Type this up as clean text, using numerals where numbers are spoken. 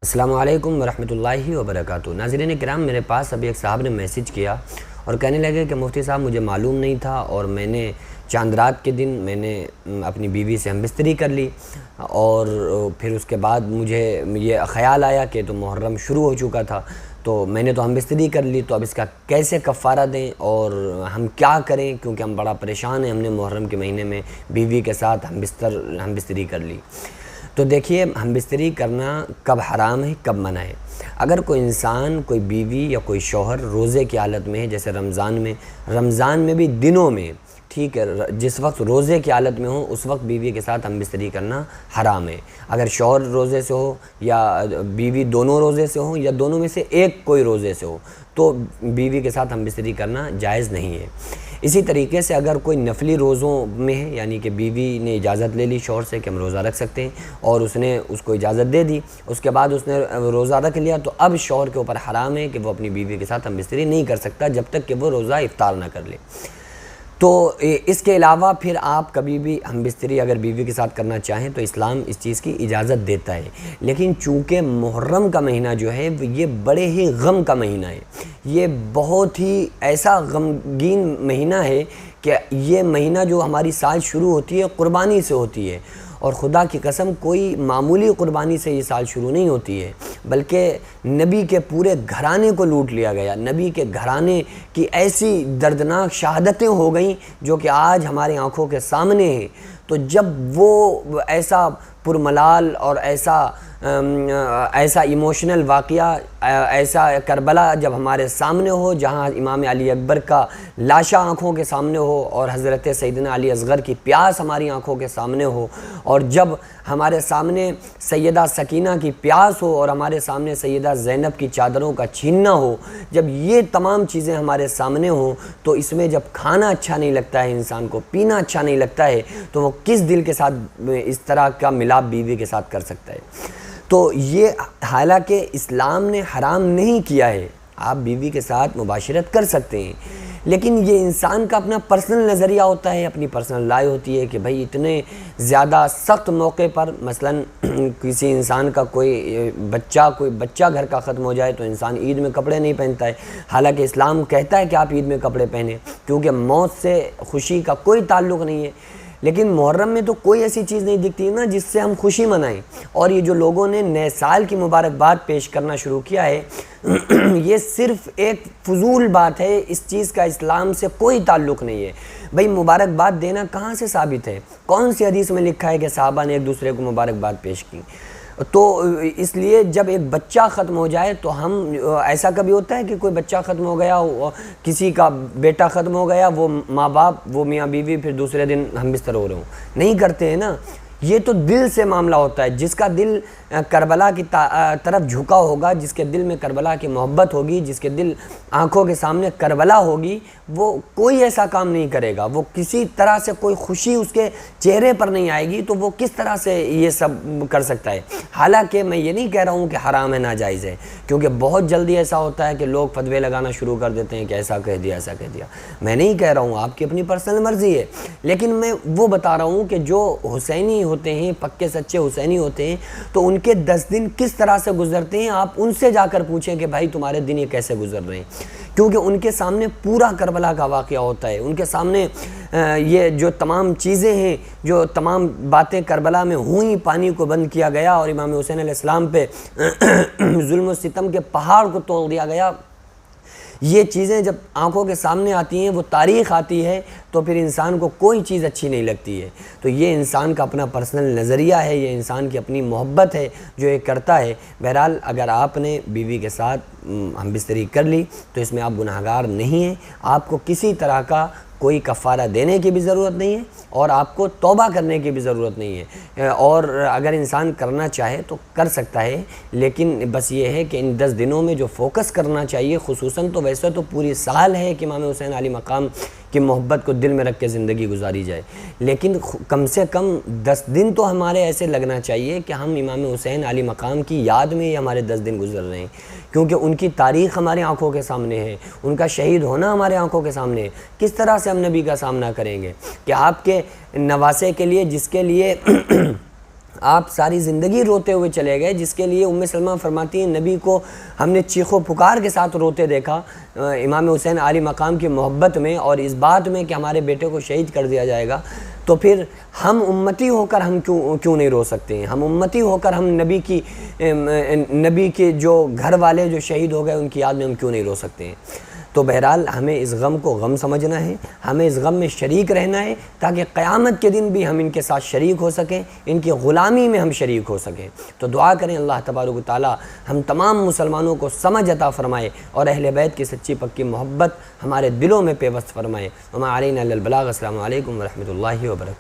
السلام علیکم ورحمۃ اللہ وبرکاتہ۔ ناظرین کرام، میرے پاس ابھی ایک صاحب نے میسیج کیا اور کہنے لگے کہ مفتی صاحب مجھے معلوم نہیں تھا اور میں نے چاند رات کے دن میں نے اپنی بیوی سے ہم بستری کر لی اور پھر اس کے بعد مجھے یہ خیال آیا کہ تو محرم شروع ہو چکا تھا، تو میں نے تو ہم بستری کر لی، تو اب اس کا کیسے کفارہ دیں اور ہم کیا کریں، کیونکہ ہم بڑا پریشان ہیں، ہم نے محرم کے مہینے میں بیوی کے ساتھ ہم بستری کر لی۔ تو دیکھیے، ہم بستری کرنا کب حرام ہے کب منع ہے۔ اگر کوئی انسان، کوئی بیوی یا کوئی شوہر روزے کی حالت میں ہے، جیسے رمضان میں بھی دنوں میں، ٹھیک ہے، جس وقت روزے کی حالت میں ہو اس وقت بیوی کے ساتھ ہم بستری کرنا حرام ہے۔ اگر شوہر روزے سے ہو یا بیوی دونوں روزے سے ہو یا دونوں میں سے ایک کوئی روزے سے ہو تو بیوی کے ساتھ ہم بستری کرنا جائز نہیں ہے۔ اسی طریقے سے اگر کوئی نفلی روزوں میں ہے، یعنی کہ بیوی نے اجازت لے لی شوہر سے کہ ہم روزہ رکھ سکتے ہیں اور اس نے اس کو اجازت دے دی، اس کے بعد اس نے روزہ رکھ لیا، تو اب شوہر کے اوپر حرام ہے کہ وہ اپنی بیوی کے ساتھ ہم بستری نہیں کر سکتا جب تک کہ وہ روزہ افطار نہ کر لے۔ تو اس کے علاوہ پھر آپ کبھی بھی ہم بستری اگر بیوی کے ساتھ کرنا چاہیں تو اسلام اس چیز کی اجازت دیتا ہے، لیکن چونکہ محرم کا مہینہ جو ہے یہ بڑے ہی غم کا مہینہ ہے، یہ بہت ہی ایسا غمگین مہینہ ہے کہ یہ مہینہ جو ہماری سال شروع ہوتی ہے قربانی سے ہوتی ہے، اور خدا کی قسم کوئی معمولی قربانی سے یہ سال شروع نہیں ہوتی ہے، بلکہ نبی کے پورے گھرانے کو لوٹ لیا گیا، نبی کے گھرانے کی ایسی دردناک شہادتیں ہو گئیں جو کہ آج ہماری آنکھوں کے سامنے ہیں۔ تو جب وہ ایسا پرملال اور ایسا ایموشنل واقعہ، ایسا کربلا جب ہمارے سامنے ہو، جہاں امام علی اکبر کا لاشا آنکھوں کے سامنے ہو اور حضرت سیدنا علی اصغر کی پیاس ہماری آنکھوں کے سامنے ہو، اور جب ہمارے سامنے سیدہ سکینہ کی پیاس ہو اور ہمارے سامنے سیدہ زینب کی چادروں کا چھیننا ہو، جب یہ تمام چیزیں ہمارے سامنے ہوں تو اس میں جب کھانا اچھا نہیں لگتا ہے انسان کو، پینا اچھا نہیں لگتا ہے، تو وہ کس دل کے ساتھ اس طرح کا ملاپ بیوی کے ساتھ کر سکتا ہے؟ تو یہ حالانکہ اسلام نے حرام نہیں کیا ہے، آپ بیوی کے ساتھ مباشرت کر سکتے ہیں، لیکن یہ انسان کا اپنا پرسنل نظریہ ہوتا ہے، اپنی پرسنل رائے ہوتی ہے کہ بھائی اتنے زیادہ سخت موقع پر، مثلا کسی انسان کا کوئی بچہ گھر کا ختم ہو جائے تو انسان عید میں کپڑے نہیں پہنتا ہے، حالانکہ اسلام کہتا ہے کہ آپ عید میں کپڑے پہنیں کیونکہ موت سے خوشی کا کوئی تعلق نہیں ہے، لیکن محرم میں تو کوئی ایسی چیز نہیں دکھتی نا جس سے ہم خوشی منائیں، اور یہ جو لوگوں نے نئے سال کی مبارکباد پیش کرنا شروع کیا ہے یہ صرف ایک فضول بات ہے، اس چیز کا اسلام سے کوئی تعلق نہیں ہے۔ بھئی مبارکباد دینا کہاں سے ثابت ہے؟ کون سی حدیث میں لکھا ہے کہ صحابہ نے ایک دوسرے کو مبارکباد پیش کی؟ تو اس لیے جب ایک بچہ ختم ہو جائے تو ہم، ایسا کبھی ہوتا ہے کہ کوئی بچہ ختم ہو گیا، کسی کا بیٹا ختم ہو گیا، وہ ماں باپ، وہ میاں بیوی پھر دوسرے دن ہم بستر ہو رہے ہوں؟ نہیں کرتے ہیں نا، یہ تو دل سے معاملہ ہوتا ہے۔ جس کا دل کربلا کی طرف جھکا ہوگا، جس کے دل میں کربلا کی محبت ہوگی، جس کے دل آنکھوں کے سامنے کربلا ہوگی، وہ کوئی ایسا کام نہیں کرے گا، وہ کسی طرح سے کوئی خوشی اس کے چہرے پر نہیں آئے گی تو وہ کس طرح سے یہ سب کر سکتا ہے؟ حالانکہ میں یہ نہیں کہہ رہا ہوں کہ حرام ہے، ناجائز ہے، کیونکہ بہت جلدی ایسا ہوتا ہے کہ لوگ فتوے لگانا شروع کر دیتے ہیں کہ ایسا کہہ دیا، ایسا کہہ دیا۔ میں نہیں کہہ رہا ہوں، آپ کی اپنی پرسنل مرضی ہے، لیکن میں وہ بتا رہا ہوں کہ جو حسینی ہوتے ہیں، پکے سچے حسینی ہوتے ہیں، تو ان کے 10 دن کس طرح سے گزرتے ہیں آپ ان سے جا کر پوچھیں کہ بھائی تمہارے دن یہ کیسے گزر رہے ہیں، کیونکہ ان کے سامنے پورا کربلا کا واقعہ ہوتا ہے، ان کے سامنے یہ جو تمام چیزیں ہیں، جو تمام باتیں کربلا میں ہوئیں، پانی کو بند کیا گیا اور امام حسین علیہ السلام پہ ظلم و ستم کے پہاڑ کو توڑ دیا گیا، یہ چیزیں جب آنکھوں کے سامنے آتی ہیں، وہ تاریخ آتی ہے، تو پھر انسان کو کوئی چیز اچھی نہیں لگتی ہے۔ تو یہ انسان کا اپنا پرسنل نظریہ ہے، یہ انسان کی اپنی محبت ہے جو یہ کرتا ہے۔ بہرحال اگر آپ نے بیوی کے ساتھ ہم بستری کر لی تو اس میں آپ گناہگار نہیں ہیں، آپ کو کسی طرح کا کوئی کفارہ دینے کی بھی ضرورت نہیں ہے اور آپ کو توبہ کرنے کی بھی ضرورت نہیں ہے، اور اگر انسان کرنا چاہے تو کر سکتا ہے، لیکن بس یہ ہے کہ ان 10 دنوں میں جو فوکس کرنا چاہیے، خصوصاً تو ویسے تو پوری سال ہے کہ امام حسین علی مقام کی محبت کو دل میں رکھ کے زندگی گزاری جائے، لیکن کم سے کم 10 دن تو ہمارے ایسے لگنا چاہیے کہ ہم امام حسین علی مقام کی یاد میں ہی ہمارے 10 دن گزر رہے ہیں، کیونکہ ان کی تاریخ ہماری آنکھوں کے سامنے ہے، ان کا شہید ہونا ہمارے آنکھوں کے سامنے ہے۔ کس طرح سے ہم نبی کا سامنا کریں گے کہ آپ کے نواسے کے لیے، جس کے لیے آپ ساری زندگی روتے ہوئے چلے گئے، جس کے لیے ام سلمہ فرماتی ہیں نبی کو ہم نے چیخ و پکار کے ساتھ روتے دیکھا امام حسین عالی مقام کی محبت میں اور اس بات میں کہ ہمارے بیٹے کو شہید کر دیا جائے گا، تو پھر ہم امتی ہو کر ہم کیوں نہیں رو سکتے ہیں؟ ہم امتی ہو کر ہم نبی کے جو گھر والے جو شہید ہو گئے ان کی یاد میں ہم کیوں نہیں رو سکتے ہیں؟ تو بہرحال ہمیں اس غم کو غم سمجھنا ہے، ہمیں اس غم میں شریک رہنا ہے، تاکہ قیامت کے دن بھی ہم ان کے ساتھ شریک ہو سکیں، ان کی غلامی میں ہم شریک ہو سکیں۔ تو دعا کریں اللہ تبارک و تعالی ہم تمام مسلمانوں کو سمجھ عطا فرمائے اور اہل بیت کی سچی پکی محبت ہمارے دلوں میں پیوست فرمائے۔ وما علینا الا البلاغ۔ السلام علیکم ورحمۃ اللہ وبرکاتہ۔